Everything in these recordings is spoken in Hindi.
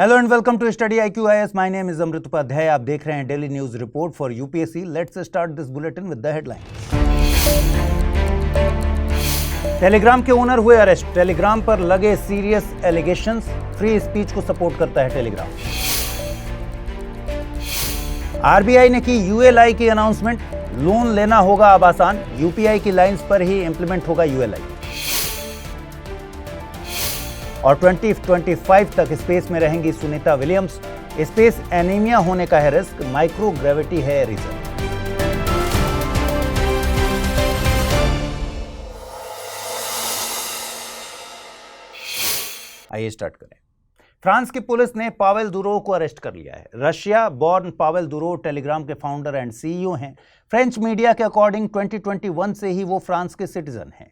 Hello and welcome to study IQ IAS। My name is Amrit Upadhyay. आप देख रहे हैं daily news report for UPSC. Let's start this bulletin with the headlines. Telegram के ओनर हुए अरेस्ट। टेलीग्राम पर लगे सीरियस एलिगेशंस। फ्री स्पीच को सपोर्ट करता है टेलीग्राम। आरबीआई ने की यूएलआई की अनाउंसमेंट। लोन लेना होगा अब आसान। यूपीआई की लाइंस पर ही इंप्लीमेंट होगा यूएलआई। और 2025 तक स्पेस में रहेंगी सुनीता विलियम्स। स्पेस एनीमिया होने का है रिस्क, माइक्रोग्रेविटी है रीजन। आइए स्टार्ट करें। फ्रांस की पुलिस ने पावेल दुरो को अरेस्ट कर लिया है। रशिया बॉर्न पावेल दुरो टेलीग्राम के फाउंडर एंड सीईओ हैं। फ्रेंच मीडिया के अकॉर्डिंग 2021 से ही वो फ्रांस के सिटीजन हैं।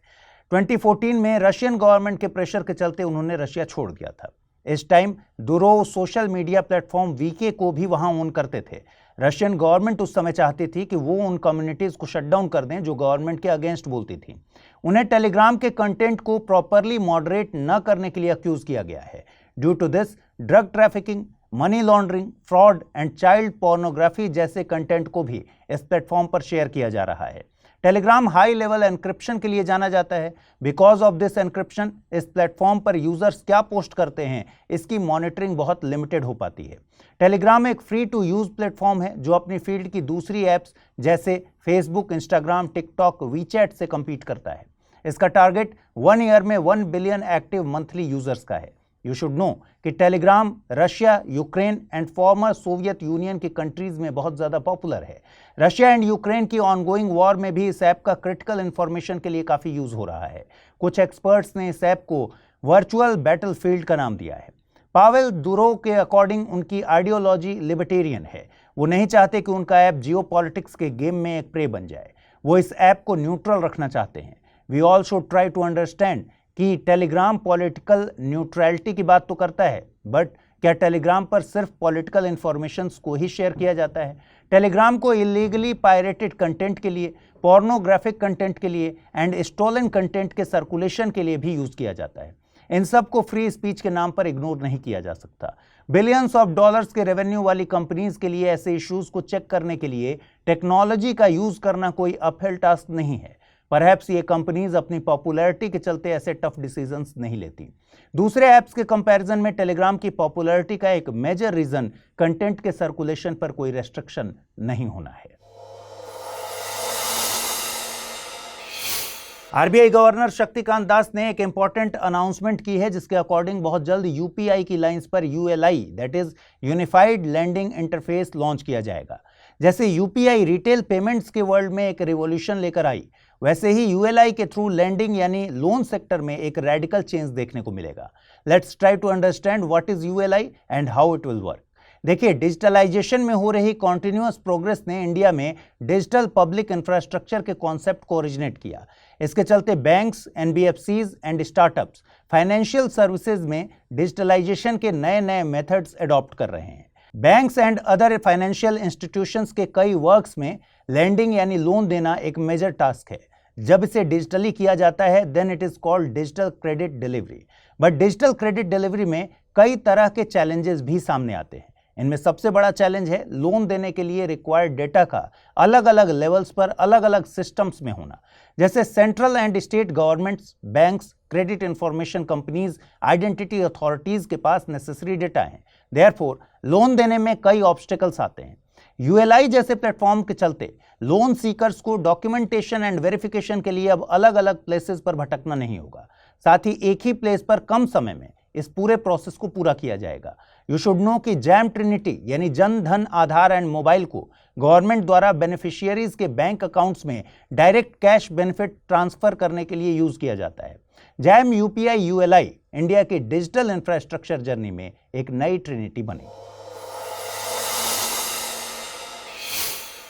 2014 में रशियन गवर्नमेंट के प्रेशर के चलते उन्होंने रशिया छोड़ दिया था। इस time Durov social media platform VK को भी वहां ओन करते थे। रशियन गवर्नमेंट उस समय चाहती थी कि वो उन कम्युनिटीज को शट डाउन कर दें जो गवर्नमेंट के अगेंस्ट बोलती थी। उन्हें टेलीग्राम के कंटेंट को प्रॉपरली मॉडरेट न करने के लिए अक्यूज किया गया है। Due to this drug trafficking, money laundering, fraud and child pornography जैसे कंटेंट को भी इस प्लेटफॉर्म पर शेयर किया जा रहा है। टेलीग्राम हाई लेवल एन्क्रिप्शन के लिए जाना जाता है। बिकॉज ऑफ दिस एन्क्रिप्शन इस प्लेटफॉर्म पर यूजर्स क्या पोस्ट करते हैं इसकी मॉनिटरिंग बहुत लिमिटेड हो पाती है। टेलीग्राम एक फ्री टू यूज प्लेटफॉर्म है जो अपनी फील्ड की दूसरी ऐप्स जैसे फेसबुक, इंस्टाग्राम, टिकटॉक, वीचैट से compete करता है। इसका टारगेट 1 ईयर में 1 बिलियन एक्टिव मंथली यूजर्स का है। यू शुड नो कि Telegram Russia, Ukraine and former Soviet union की कंट्रीज में बहुत ज़्यादा पॉपुलर है। रशिया एंड यूक्रेन की ऑनगोइंग वॉर में भी इस ऐप का क्रिटिकल इंफॉर्मेशन के लिए काफ़ी यूज़ हो रहा है। कुछ एक्सपर्ट्स ने इस ऐप को वर्चुअल बैटलफील्ड का नाम दिया है। पावेल दुरो के अकॉर्डिंग उनकी आइडियोलॉजी लिबर्टेरियन है। वो नहीं चाहते कि उनका ऐप जियोपॉलिटिक्स के गेम में एक प्रे बन जाए। वो इस ऐप को न्यूट्रल रखना चाहते हैं। We all should try to understand कि टेलीग्राम पॉलिटिकल न्यूट्रलिटी की बात तो करता है, बट क्या टेलीग्राम पर सिर्फ पॉलिटिकल इंफॉर्मेशंस को ही शेयर किया जाता है? टेलीग्राम को इलीगली पायरेटेड कंटेंट के लिए, पोर्नोग्राफिक कंटेंट के लिए एंड स्टोलन कंटेंट के सर्कुलेशन के लिए भी यूज किया जाता है। इन सब को फ्री स्पीच के नाम पर इग्नोर नहीं किया जा सकता। बिलियंस ऑफ डॉलर्स के रेवेन्यू वाली कंपनीज के लिए ऐसे इश्यूज को चेक करने के लिए टेक्नोलॉजी का यूज करना कोई अपहिल टास्क नहीं है। परहैप्स ये कंपनीज अपनी पॉपुलैरिटी के चलते ऐसे टफ डिसीजंस नहीं लेती। दूसरे ऐप्स के कंपैरिजन में टेलीग्राम की पॉपुलैरिटी का एक मेजर रीजन कंटेंट के सर्कुलेशन पर कोई रेस्ट्रिक्शन नहीं होना है। आरबीआई गवर्नर शक्तिकांत दास ने एक इंपॉर्टेंट अनाउंसमेंट की है जिसके अकॉर्डिंग बहुत जल्द यूपीआई की लाइंस पर ULI that is unified lending interface launch किया जाएगा। जैसे यूपीआई रिटेल पेमेंट्स के वर्ल्ड में एक रिवॉल्यूशन लेकर आई, वैसे ही यूएलआई के थ्रू लैंडिंग यानी लोन सेक्टर में एक रेडिकल चेंज देखने को मिलेगा। Let's try to understand what is ULI and how it will work. देखिए, डिजिटलाइजेशन में हो रही कॉन्टिन्यूअस प्रोग्रेस ने इंडिया में डिजिटल पब्लिक इंफ्रास्ट्रक्चर के कॉन्सेप्ट को ओरिजिनेट किया। इसके चलते banks, NBFCs and startups financial services में डिजिटलाइजेशन के नए नए मेथड्स अडॉप्ट कर रहे हैं। Banks and other financial institutions के कई वर्क्स में लैंडिंग यानी लोन देना एक मेजर टास्क है। जब इसे डिजिटली किया जाता है then it is called digital credit delivery. But digital credit delivery में कई तरह के चैलेंजेस भी सामने आते हैं। इनमें सबसे बड़ा चैलेंज है लोन देने के लिए रिक्वायर्ड डेटा का अलग अलग लेवल्स पर अलग अलग सिस्टम्स में होना। जैसे central and state governments, banks, credit information companies, identity authorities के पास नेसेसरी डेटा है। देयरफॉर लोन देने में कई ऑब्स्टिकल्स आते हैं। यूएलआई जैसे प्लेटफॉर्म के चलते लोन सीकर्स को डॉक्यूमेंटेशन एंड वेरिफिकेशन के लिए अब अलग अलग प्लेसेस पर भटकना नहीं होगा। साथ ही एक ही प्लेस पर कम समय में इस पूरे प्रोसेस को पूरा किया जाएगा। यू शुड नो कि जैम ट्रिनिटी यानी जन धन, आधार एंड मोबाइल को गवर्नमेंट द्वारा बेनिफिशियरीज के बैंक अकाउंट्स में डायरेक्ट कैश बेनिफिट ट्रांसफर करने के लिए यूज किया जाता है। जैम यूपीआई यूएलआई इंडिया के डिजिटल इंफ्रास्ट्रक्चर जर्नी में एक नई ट्रिनिटी बनी।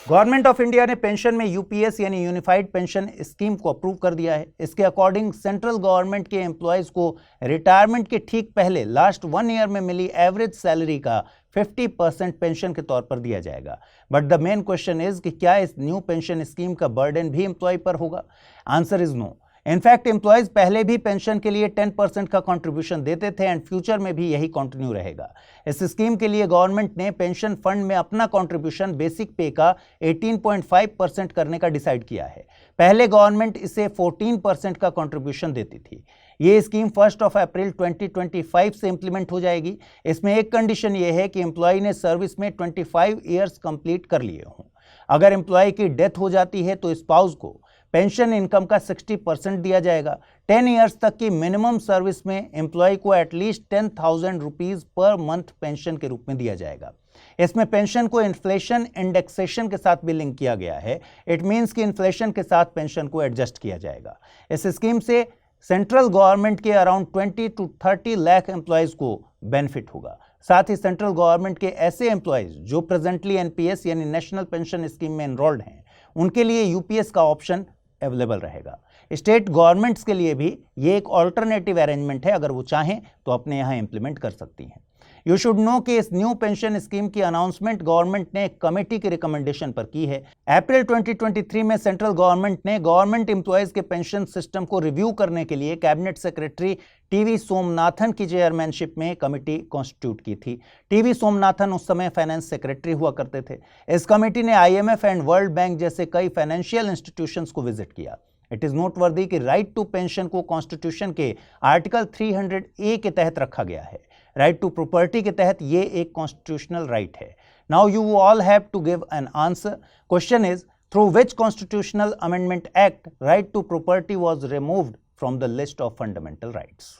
गवर्नमेंट ऑफ इंडिया ने पेंशन में यूपीएस यानी यूनिफाइड पेंशन स्कीम को अप्रूव कर दिया है। इसके अकॉर्डिंग सेंट्रल गवर्नमेंट के एम्प्लॉयज को रिटायरमेंट के ठीक पहले लास्ट 1 ईयर में मिली एवरेज सैलरी का 50% पेंशन के तौर पर दिया जाएगा। But the main question is कि क्या इस न्यू पेंशन स्कीम का बर्डन भी एम्प्लॉय पर होगा? Answer is no. In fact employees पहले भी पेंशन के लिए 10% का कंट्रीब्यूशन देते थे एंड फ्यूचर में भी यही कंटिन्यू रहेगा। इस स्कीम के लिए गवर्नमेंट ने पेंशन फंड में अपना कंट्रीब्यूशन बेसिक पे का 18.5% करने का डिसाइड किया है। पहले गवर्नमेंट इसे 14% का कंट्रीब्यूशन देती थी। ये स्कीम 1 अप्रैल 2025 से इंप्लीमेंट हो जाएगी। इसमें एक कंडीशन ये है कि एम्प्लॉय ने सर्विस में 25 ईयर्स कंप्लीट कर लिए हों। अगर एम्प्लॉय की डेथ हो जाती है तो स्पाउस को पेंशन इनकम का 60% दिया जाएगा। 10 ईयर्स तक की मिनिमम सर्विस में एम्प्लॉय को at least 10,000 rupees per month pension के रूप में दिया जाएगा। इसमें पेंशन को इन्फ्लेशन इंडेक्सेशन के साथ भी लिंक किया गया है। इट मीन्स कि इन्फ्लेशन के साथ पेंशन को एडजस्ट किया जाएगा। इस स्कीम से सेंट्रल गवर्नमेंट के अराउंड 20 to 30 लाख एम्प्लॉयज को बेनिफिट होगा। साथ ही सेंट्रल गवर्नमेंट के ऐसे एम्प्लॉयज जो प्रेजेंटली एनपीएस यानी नेशनल पेंशन स्कीम में एनरोल्ड हैं, उनके लिए यूपीएस का ऑप्शन अवेलेबल रहेगा। स्टेट गवर्नमेंट्स के लिए भी ये एक ऑल्टरनेटिव अरेंजमेंट है, अगर वो चाहें तो अपने यहाँ इंप्लीमेंट कर सकती हैं। यू शुड नो कि इस न्यू पेंशन स्कीम की अनाउंसमेंट गवर्नमेंट ने एक कमेटी के रिकमेंडेशन पर की है। अप्रैल 2023 में सेंट्रल गवर्नमेंट ने गवर्नमेंट एम्प्लॉयज के पेंशन सिस्टम को रिव्यू करने के लिए कैबिनेट सेक्रेटरी टीवी सोमनाथन की चेयरमैनशिप में कमेटी कॉन्स्टिट्यूट की थी। टीवी सोमनाथन उस समय फाइनेंस सेक्रेटरी हुआ करते थे। इस कमेटी ने आईएमएफ एंड वर्ल्ड बैंक जैसे कई फाइनेंशियल इंस्टीट्यूशंस को विजिट किया। इट इज नोटवर्दी कि राइट टू पेंशन को कॉन्स्टिट्यूशन के आर्टिकल 300A के तहत रखा गया है। राइट टू प्रॉपर्टी के तहत ये एक कॉन्स्टिट्यूशनल राइट है। Now you all have to give an answer. Question is, through which constitutional amendment act right to property was removed from the list of fundamental rights.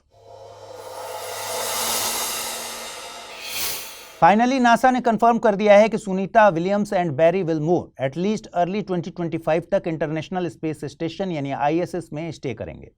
Finally NASA ने कंफर्म कर दिया है कि सुनीता विलियम्स एंड बैरी विलमोर एटलीस्ट अर्ली 2025 तक इंटरनेशनल स्पेस स्टेशन यानी आईएसएस में स्टे करेंगे।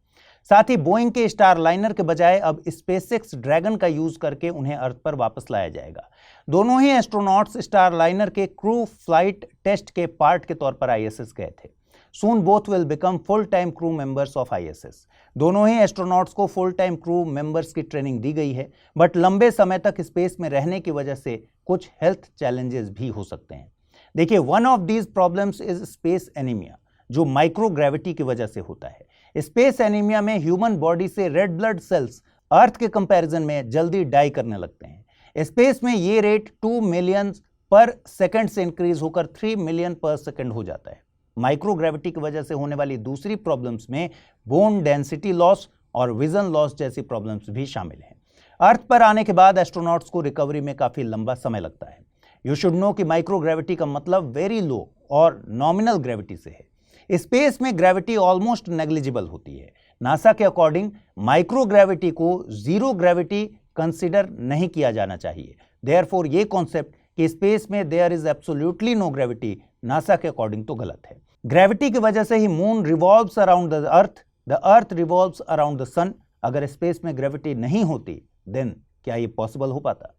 साथ ही बोइंग के स्टार लाइनर के बजाय अब स्पेसएक्स ड्रैगन का यूज करके उन्हें अर्थ पर वापस लाया जाएगा। दोनों ही एस्ट्रोनॉट्स स्टार लाइनर के क्रू फ्लाइट टेस्ट के पार्ट के तौर पर आईएसएस गए थे। Soon both will become full-time crew members of ISS. दोनों ही एस्ट्रोनॉट्स को फुल टाइम क्रू मेंबर्स की ट्रेनिंग दी गई है, बट लंबे समय तक स्पेस में रहने की वजह से कुछ हेल्थ चैलेंजेस भी हो सकते हैं। देखिए, one of these problems is space anaemia, जो माइक्रोग्रेविटी की वजह से होता है। स्पेस एनीमिया में ह्यूमन बॉडी से रेड ब्लड सेल्स अर्थ के कंपैरिजन में जल्दी डाई करने लगते हैं। स्पेस में ये रेट 2 मिलियन पर सेकंड से इंक्रीज होकर 3 मिलियन पर सेकंड हो जाता है। माइक्रोग्रेविटी की वजह से होने वाली दूसरी प्रॉब्लम्स में बोन डेंसिटी लॉस और विजन लॉस जैसी प्रॉब्लम्स भी शामिल हैं। अर्थ पर आने के बाद एस्ट्रोनॉट्स को रिकवरी में काफी लंबा समय लगता है। यू शुड नो कि माइक्रोग्रेविटी का मतलब वेरी लो और नॉमिनल ग्रेविटी से है। स्पेस में ग्रेविटी ऑलमोस्ट नेग्लिजिबल होती है। नासा के अकॉर्डिंग माइक्रोग्रेविटी को जीरो ग्रेविटी कंसिडर नहीं किया जाना चाहिए। देयरफॉर ये कॉन्सेप्ट कि स्पेस में there is absolutely no gravity NASA के अकॉर्डिंग तो गलत है। ग्रेविटी की वजह से ही moon revolves around the earth revolves around the sun. अगर स्पेस में ग्रेविटी नहीं होती देन क्या ये पॉसिबल हो पाता?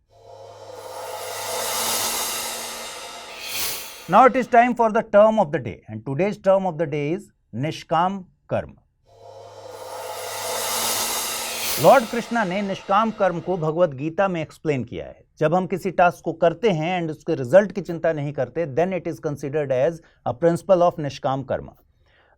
Now it is time for the term of the day and today's term of the day is निष्काम कर्म। लॉर्ड कृष्णा ने निष्काम कर्म को भगवत गीता में एक्सप्लेन किया है। जब हम किसी टास्क को करते हैं एंड उसके रिजल्ट की चिंता नहीं करते, then it is considered as a principle of निष्काम कर्म।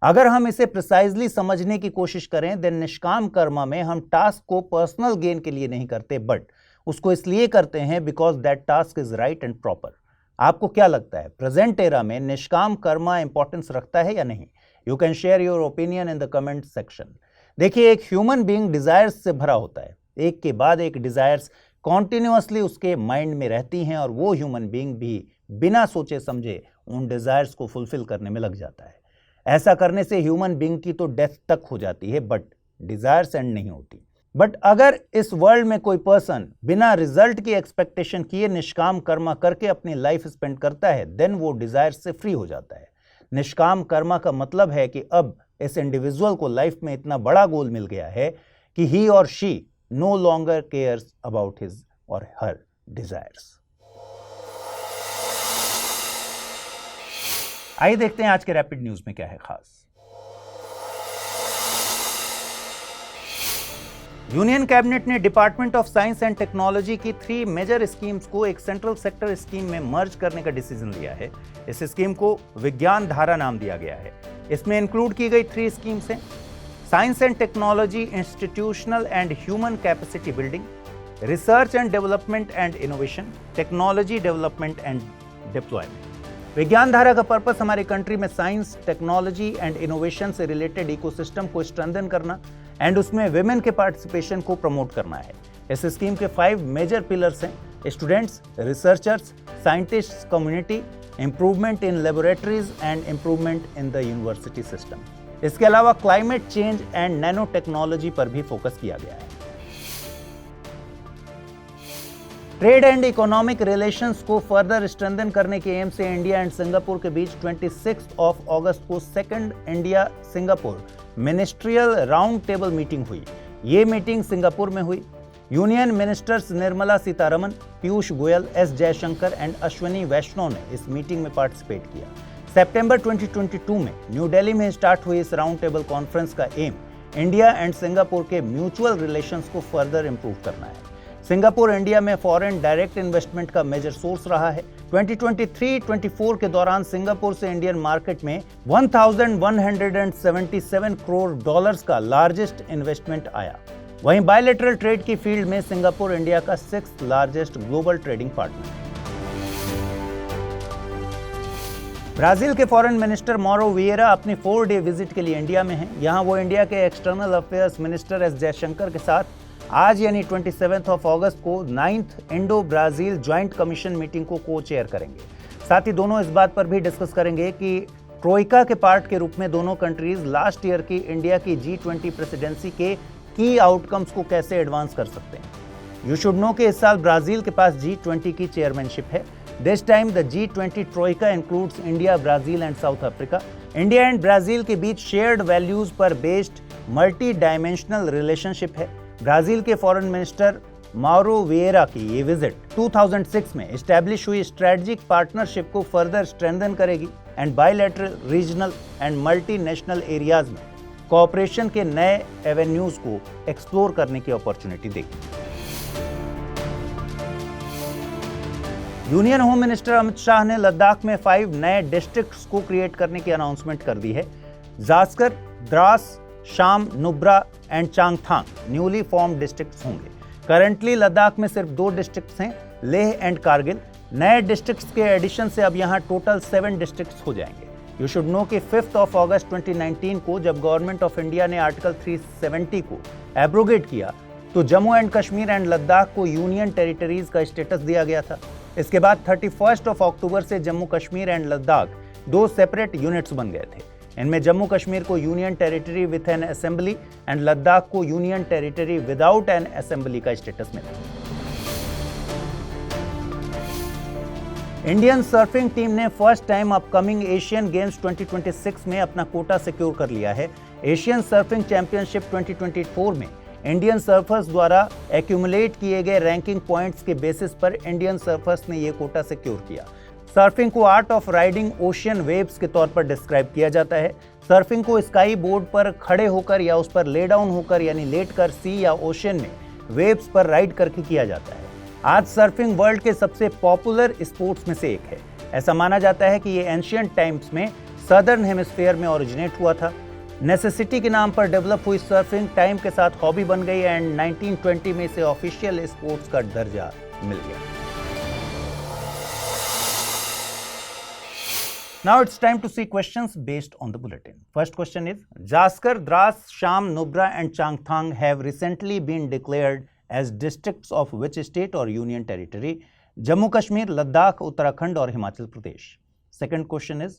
अगर हम इसे प्रिसाइजली समझने की कोशिश करें, देन निष्काम कर्म में हम टास्क को पर्सनल गेन के लिए नहीं करते, बट उसको इसलिए करते हैं because that task is right and proper. आपको क्या लगता है, प्रेजेंट एरा में निष्काम कर्म इंपॉर्टेंस रखता है या नहीं? You can share your opinion in the comment section. देखिए, एक ह्यूमन बीइंग डिजायर्स से भरा होता है। एक के बाद एक डिजायर्स कॉन्टिन्यूअसली उसके माइंड में रहती हैं और वो ह्यूमन बीइंग भी बिना सोचे समझे उन डिजायर्स को फुलफिल करने में लग जाता है। ऐसा करने से ह्यूमन बीइंग की तो डेथ तक हो जाती है, बट डिजायर्स एंड नहीं होती। बट अगर इस वर्ल्ड में कोई पर्सन बिना रिजल्ट की एक्सपेक्टेशन किए निष्काम कर्म करके अपनी लाइफ स्पेंड करता है, देन वो डिजायर्स से फ्री हो जाता है। निष्काम कर्म का मतलब है कि अब इस इंडिविजुअल को लाइफ में इतना बड़ा गोल मिल गया है कि ही और she know longer cares about his और हर डिजायर्स। आइए देखते हैं आज के रैपिड न्यूज में क्या है खास। यूनियन कैबिनेट ने department of science and technology की 3 मेजर स्कीम्स को एक सेंट्रल सेक्टर स्कीम में मर्ज करने का डिसीजन लिया है। इस स्कीम को विज्ञान धारा नाम दिया गया है। इसमें इंक्लूड की गई 3 स्कीम्स हैं Science and technology, institutional and human capacity building, research and development and innovation, technology development and deployment. विज्ञान धारा का पर्पस हमारी कंट्री में साइंस, टेक्नोलॉजी एंड इनोवेशन से रिलेटेड इकोसिस्टम को स्ट्रेंथन करना एंड उसमें विमेन के पार्टिसिपेशन को प्रमोट करना है। इस स्कीम के 5 मेजर पिलर्स हैं: students, researchers, scientists community, improvement in laboratories and improvement in the university system. इसके अलावा climate change and nano technology पर भी फोकस किया गया है। ट्रेड एंड इकोनॉमिक रिलेशंस को फर्दर स्ट्रेंथन करने के एम से इंडिया एंड सिंगापुर के बीच 26 अगस्त को second India Singapore ministerial round table meeting हुई। ये मीटिंग सिंगापुर में हुई। Union ministers Nirmala Sitharaman, Piyush Goyal, S Jaishankar and Ashwini Vaishnaw ने इस मीटिंग में पार्टिसिपेट किया। सितंबर 2022 में न्यू दिल्ली में स्टार्ट हुई इस राउंड टेबल कॉन्फ्रेंस का एम इंडिया एंड सिंगापुर के म्यूचुअल रिलेशंस को फर्दर इंप्रूव करना है। सिंगापुर इंडिया में फॉरेन डायरेक्ट इन्वेस्टमेंट का मेजर सोर्स रहा है। 2023-24 के दौरान सिंगापुर से इंडियन मार्केट में 1177 करोड़ डॉलर्स का लार्जेस्ट इन्वेस्टमेंट आया। वहीं बायलैटरल ट्रेड की फील्ड में सिंगापुर इंडिया का 6th largest global trading partner है। ब्राजील के फॉरेन मिनिस्टर मौरो विएरा अपनी 4-डे विजिट के लिए इंडिया में हैं। यहां वो इंडिया के external affairs minister S Jaishankar के साथ आज यानी 27 अगस्त को 9th Indo Brazil joint commission meeting को को-चेयर करेंगे। साथ ही दोनों इस बात पर भी डिस्कस करेंगे कि ट्रोइका के पार्ट के रूप में दोनों कंट्रीज लास्ट ईयर की इंडिया की G20 प्रेसिडेंसी के की आउटकम्स को कैसे एडवांस कर सकते हैं। यू शुड नो कि इस साल ब्राजील के पास G20 की चेयरमैनशिप है। This time the G20 Troikaa includes India, Brazil and south Africa. India and Brazil के बीच शेयर्ड वैल्यूज पर बेस्ड मल्टी डायमेंशनल रिलेशनशिप है। ब्राजील के फॉरेन मिनिस्टर मौरो विएरा की ये विजिट 2006 में एस्टैब्लिश हुई स्ट्रेटेजिक पार्टनरशिप को फर्दर स्ट्रेंथन करेगी and bilateral, regional and multinational areas में कोऑपरेशन के नए एवेन्यूज को एक्सप्लोर करने की अपॉर्चुनिटी देगी। Union home minister Amit Shah ने लद्दाख में 5 नए डिस्ट्रिक्ट्स को क्रिएट करने की अनाउंसमेंट कर दी है। जास्कर, द्रास, शाम, Nubra and Changthang newly form districts होंगे। करंटली लद्दाख में सिर्फ 2 डिस्ट्रिक्ट्स हैं, लेह एंड कारगिल। नए डिस्ट्रिक्ट्स के एडिशन से अब यहां टोटल 7 डिस्ट्रिक्ट्स हो जाएंगे। यू शुड नो कि 5 अगस्त 2019 को जब गवर्नमेंट ऑफ इंडिया ने आर्टिकल 370 को एब्रोगेट किया तो जम्मू एंड कश्मीर एंड लद्दाख को यूनियन टेरिटरीज का स्टेटस दिया गया था। इसके बाद 31 अक्टूबर से Jammu Kashmir and Ladakh 2 separate units बन गए थे। इनमें जम्मू कश्मीर को union territory with an assembly and Ladakh को union territory without an assembly का स्टेटस मिला। इंडियन सर्फिंग टीम ने first time upcoming Asian Games 2026 में अपना कोटा सिक्योर कर लिया है। एशियन सर्फिंग चैंपियनशिप 2024 में इंडियन सर्फर्स द्वारा एक्यूमुलेट किए गए रैंकिंग पॉइंट्स के बेसिस पर इंडियन सर्फर्स ने यह कोटा सिक्योर किया। सर्फिंग को art of riding ocean waves के तौर पर डिस्क्राइब किया जाता है। सर्फिंग को स्काई बोर्ड पर खड़े होकर या उस पर ले डाउन होकर यानी लेटकर सी या ओशियन में वेव्स पर राइड करके किया जाता है। आज सर्फिंग वर्ल्ड के सबसे पॉपुलर स्पोर्ट्स में से एक है। ऐसा माना जाता है कि ये एंशिएंट टाइम्स में सदर्न हेमिस्फीयर में ओरिजिनेट हुआ था। नेसेसिटी के नाम पर डेवलप हुई सर्फिंग टाइम के साथ हॉबी बन गई एंड 1920 में इसे ऑफिशियल स्पोर्ट्स का दर्जा मिल गया। Now it's time to see questions based on the bulletin. First question is, Jaskar, Dras, Sham, Nubra and Changthang have recently been declared as districts of which state or union territory? Jammu Kashmir, Ladakh, Uttarakhand or Himachal Pradesh? Second question is,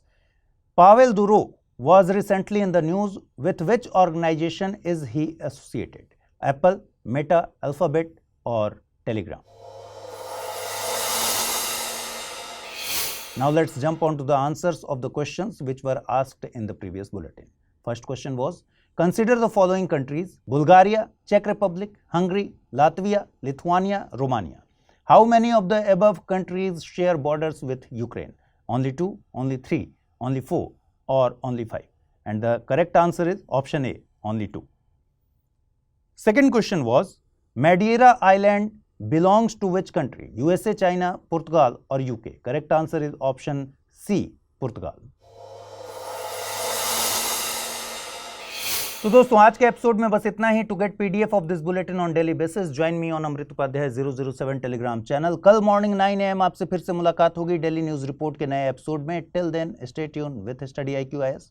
Pavel Duro was recently in the news. With which organization is he associated? Apple, Meta, Alphabet or Telegram? Now let's jump on to the answers of the questions which were asked in the previous bulletin. First question was, consider the following countries: Bulgaria, Czech Republic, Hungary, Latvia, Lithuania, Romania. How many of the above countries share borders with Ukraine? Only 2, only 3, only 4 or only 5? And the correct answer is option A, only 2. Second question was, Madeira Island belongs to which country? USA, China, Portugal or UK? Correct answer is option C, Portugal. तो दोस्तों आज के एपिसोड में बस इतना ही। To get PDF of this bulletin on daily basis join me on Amrit Upadhyay 007 Telegram channel. कल मॉर्निंग 9 AM आपसे फिर से मुलाकात होगी डेली न्यूज रिपोर्ट के नए एपिसोड में। Till then stay tune with Study IQ IAS।